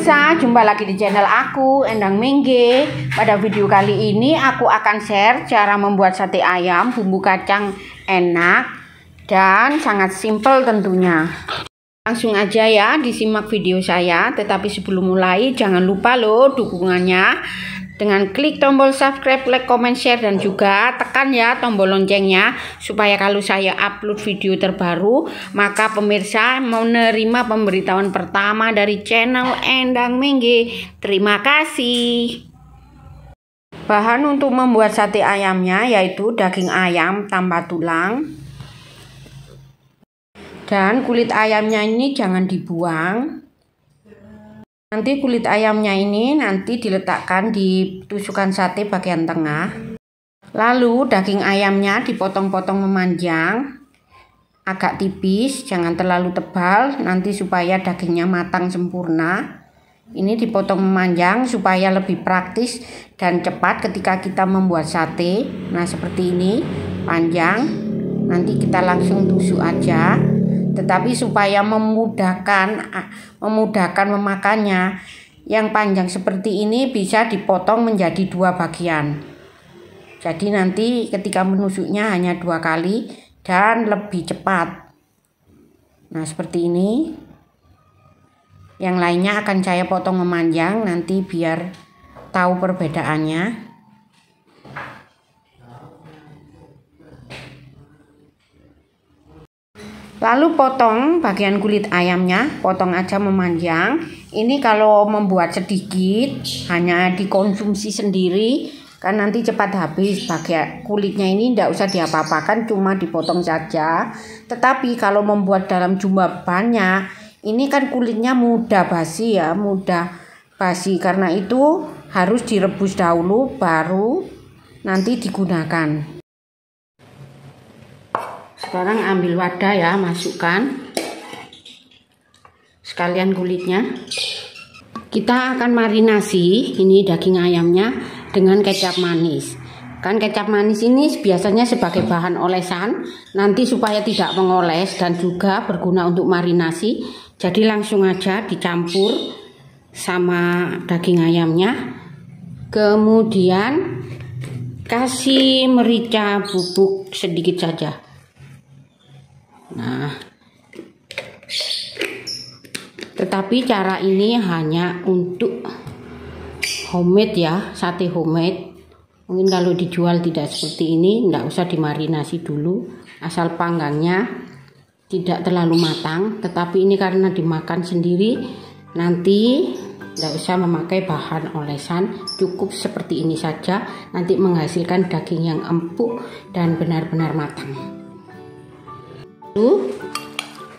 pemirsa, jumpa lagi di channel aku, Endang Mengge. Pada video kali ini aku akan share cara membuat sate ayam bumbu kacang enak dan sangat simpel tentunya. Langsung aja ya disimak video saya, tetapi sebelum mulai jangan lupa loh dukungannya dengan klik tombol subscribe, like, comment, share, dan juga tekan ya tombol loncengnya supaya kalau saya upload video terbaru maka pemirsa menerima pemberitahuan pertama dari channel Endang Mengge. Terima kasih. Bahan untuk membuat sate ayamnya yaitu daging ayam tanpa tulang, dan kulit ayamnya ini jangan dibuang. Nanti kulit ayamnya ini nanti diletakkan di tusukan sate bagian tengah. Lalu daging ayamnya dipotong-potong memanjang, agak tipis, jangan terlalu tebal, nanti supaya dagingnya matang sempurna. Ini dipotong memanjang supaya lebih praktis dan cepat ketika kita membuat sate. Nah seperti ini, panjang, nanti kita langsung tusuk aja. Tetapi supaya memudahkan memakannya, yang panjang seperti ini bisa dipotong menjadi 2 bagian. Jadi nanti ketika menusuknya hanya 2 kali dan lebih cepat. Nah seperti ini. Yang lainnya akan saya potong memanjang nanti biar tahu perbedaannya. Lalu potong bagian kulit ayamnya, potong aja memanjang. Ini kalau membuat sedikit hanya dikonsumsi sendiri, kan nanti cepat habis. Bagian kulitnya ini tidak usah diapa-apakan, cuma dipotong saja. Tetapi kalau membuat dalam jumlah banyak, ini kan kulitnya mudah basi ya, mudah basi. Karena itu harus direbus dahulu baru nanti digunakan. Sekarang ambil wadah ya, masukkan sekalian kulitnya. Kita akan marinasi ini daging ayamnya dengan kecap manis. Kan kecap manis ini biasanya sebagai bahan olesan, nanti supaya tidak mengoles dan juga berguna untuk marinasi. Jadi langsung aja dicampur sama daging ayamnya. Kemudian kasih merica bubuk sedikit saja. Nah, tetapi cara ini hanya untuk homemade ya, sate homemade. Mungkin kalau dijual tidak seperti ini, tidak usah dimarinasi dulu, asal panggangnya tidak terlalu matang. Tetapi ini karena dimakan sendiri, nanti tidak usah memakai bahan olesan, cukup seperti ini saja, nanti menghasilkan daging yang empuk dan benar-benar matang.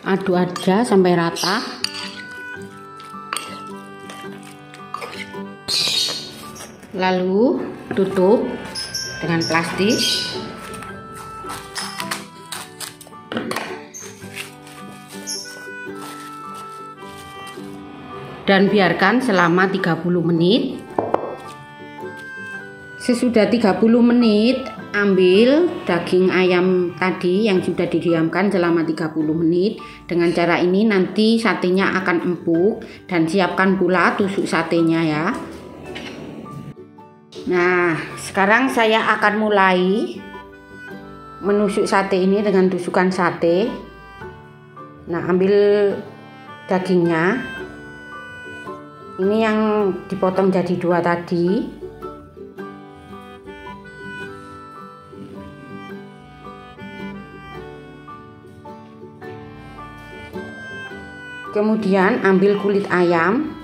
Aduk aja sampai rata. Lalu tutup dengan plastik. Dan biarkan selama 30 menit. Sesudah 30 menit, ambil daging ayam tadi yang sudah didiamkan selama 30 menit. Dengan cara ini nanti satenya akan empuk, dan siapkan pula tusuk satenya ya. Nah, sekarang saya akan mulai menusuk sate ini dengan tusukan sate. Nah, ambil dagingnya. Ini yang dipotong jadi 2 tadi. Kemudian ambil kulit ayam,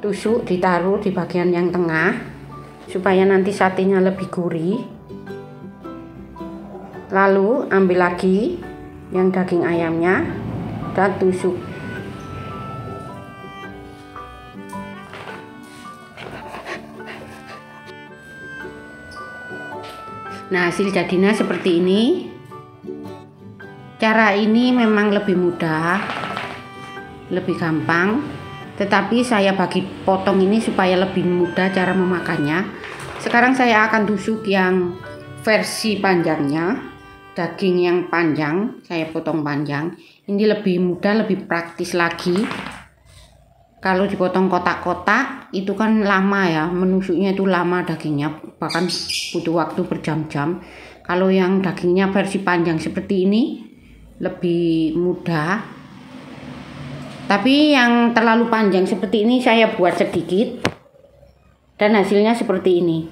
tusuk, ditaruh di bagian yang tengah supaya nanti satenya lebih gurih. Lalu ambil lagi yang daging ayamnya dan tusuk. Nah, hasil jadinya seperti ini. Cara ini memang lebih mudah, lebih gampang, tetapi saya bagi potong ini supaya lebih mudah cara memakannya. Sekarang saya akan tusuk yang versi panjangnya. Daging yang panjang saya potong panjang. Ini lebih mudah, lebih praktis lagi. Kalau dipotong kotak-kotak itu kan lama ya, menusuknya itu lama dagingnya, bahkan butuh waktu berjam-jam. Kalau yang dagingnya versi panjang seperti ini lebih mudah. Tapi yang terlalu panjang seperti ini saya buat sedikit dan hasilnya seperti ini.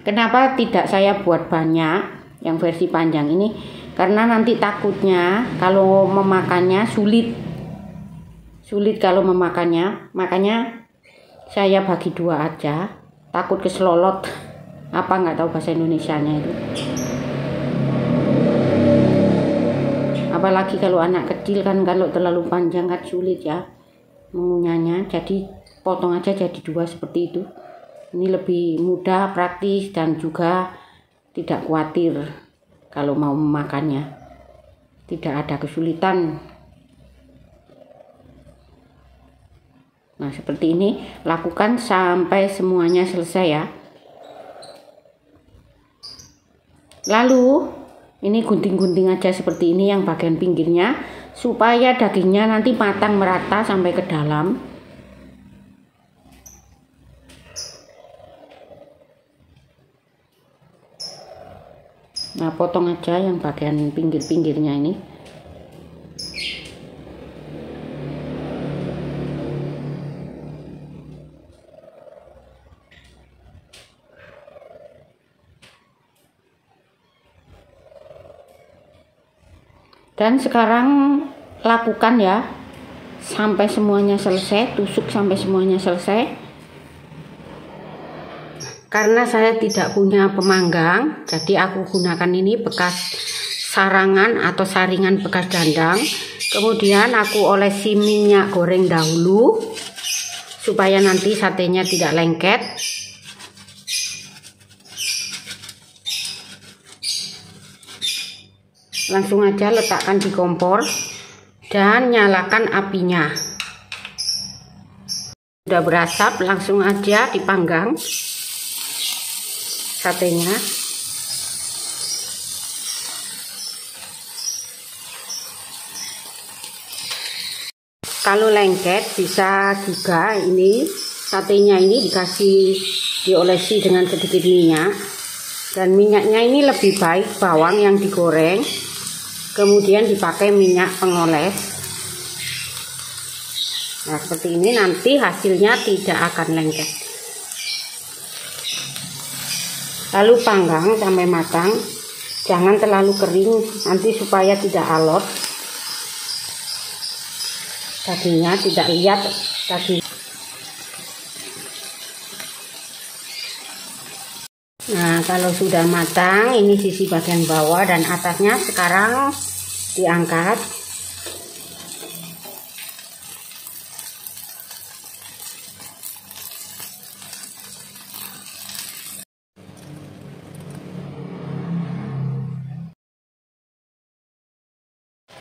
Kenapa tidak saya buat banyak yang versi panjang ini? Karena nanti takutnya kalau memakannya sulit kalau memakannya, makanya saya bagi dua aja, takut keselolot, apa nggak tahu bahasa Indonesianya itu. Apalagi kalau anak kecil kan, kalau terlalu panjang kan sulit ya mengunyahnya, jadi potong aja jadi dua seperti itu. Ini lebih mudah, praktis, dan juga tidak khawatir kalau mau memakannya, tidak ada kesulitan. Nah seperti ini, lakukan sampai semuanya selesai ya. Lalu ini gunting-gunting aja seperti ini yang bagian pinggirnya, supaya dagingnya nanti matang merata sampai ke dalam. Nah potong aja yang bagian pinggir-pinggirnya ini. Dan sekarang lakukan ya sampai semuanya selesai, tusuk sampai semuanya selesai. Karena saya tidak punya pemanggang, jadi aku gunakan ini bekas sarangan atau saringan bekas dandang. Kemudian aku olesi minyak goreng dahulu supaya nanti satenya tidak lengket. Langsung aja letakkan di kompor dan nyalakan apinya. Sudah berasap, langsung aja dipanggang satenya. Kalau lengket bisa juga ini satenya ini diolesi dengan sedikit minyak, dan minyaknya ini lebih baik bawang yang digoreng kemudian dipakai minyak pengoles. Nah seperti ini nanti hasilnya tidak akan lengket. Lalu panggang sampai matang, jangan terlalu kering nanti supaya tidak alot dagingnya, tidak lihat daging. Nah kalau sudah matang, ini sisi bagian bawah dan atasnya sekarang diangkat.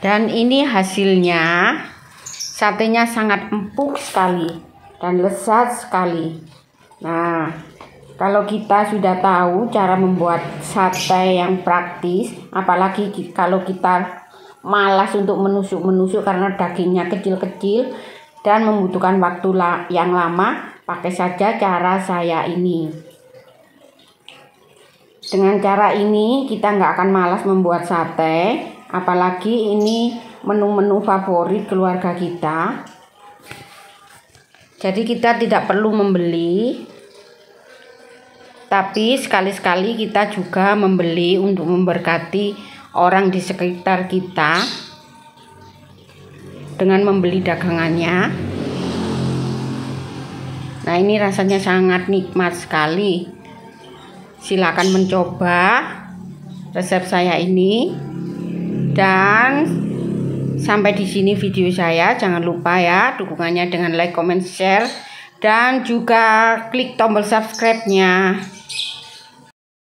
Dan ini hasilnya, satenya sangat empuk sekali dan lezat sekali. Nah kalau kita sudah tahu cara membuat sate yang praktis, apalagi kalau kita malas untuk menusuk-menusuk karena dagingnya kecil-kecil dan membutuhkan waktu yang lama, pakai saja cara saya ini. Dengan cara ini kita nggak akan malas membuat sate, apalagi ini menu-menu favorit keluarga kita. Jadi kita tidak perlu membeli, tapi sekali-sekali kita juga membeli untuk memberkati orang di sekitar kita dengan membeli dagangannya. Nah ini rasanya sangat nikmat sekali. Silakan mencoba resep saya ini. Dan sampai di sini video saya. Jangan lupa ya dukungannya dengan like, comment, share, dan juga klik tombol subscribe-nya.